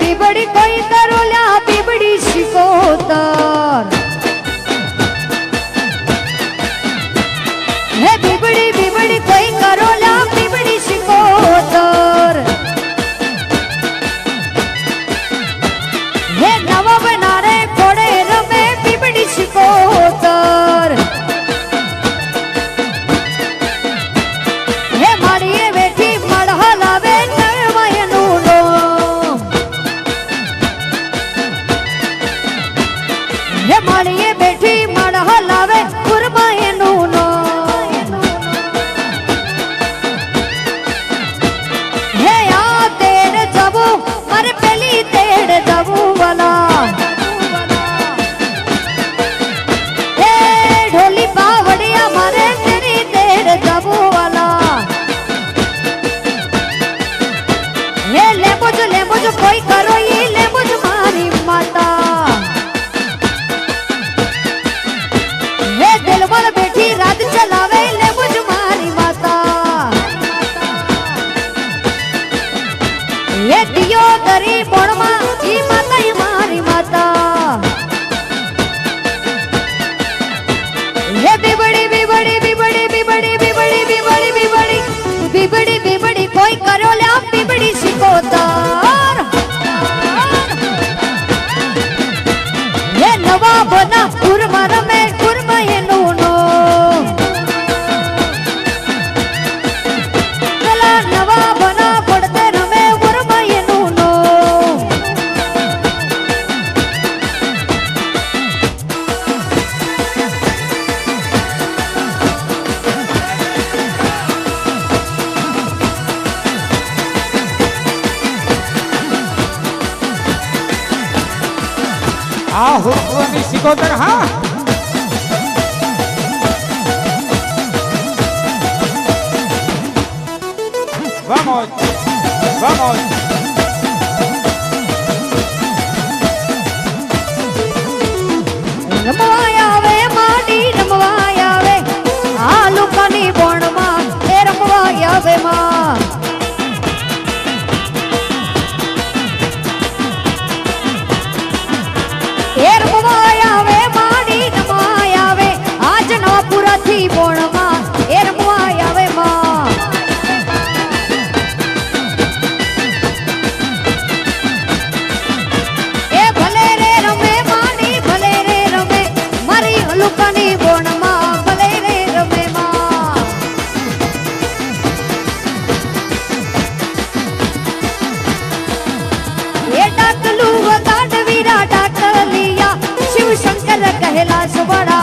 बीबड़ी कोई करोल्या बीबड़ी शिकोतर हे बीबड़ी बीबड़ी कोई करोल्या बीबड़ी शिकोतर हे नवा बनारे घोड़े रमे बीबड़ी शिकोतर हे माड़िए बैठी मड़हा लावे नवयनु लोम हे माड़िए बैठी मड़हा लावे कुरमायनु लोम हे आ तेड़ जबू मर पहली तेड़ जबू वाला हे ढोली बावड़िया मारे तेरी तेड़ जबू वाला ले मुझ कोई करो ये ले मुझ मारी माता ये दिलवर बैठी रात चलावे ले मुझ मारी माता ये दियो दरी बोणमा ई माता ही मारी माता ये बिबड़ी बिबड़ी बिबड़ी बिबड़ी बिबड़ी बिबड़ी बिबड़ी बिबड़ी बिबड़ी कोई करो ले बिबड़ी शिकोतर ये नवाब ना कुरमा रमे कुरमा ये नूनो कला नवाब ना पड़ते रमे कुरमा ये नूनो हुर्रानी शिकोतर हाँ vamos vamos रमवाया वे माडी रमवाया वे आलू कनी बोण मा ए रमवाया वे मां एर मुवाया वे माडी नमाया वे आज नवापुरा थी बोणमा एर मुवाया वे मां ए भले रे रमे माडी भले रे रमे मारी हलुकानी बोणमा भले रे रमे मां ए डाकलू वदाड वीरा डाकलिया शिव शंकर कहला सुबड़ा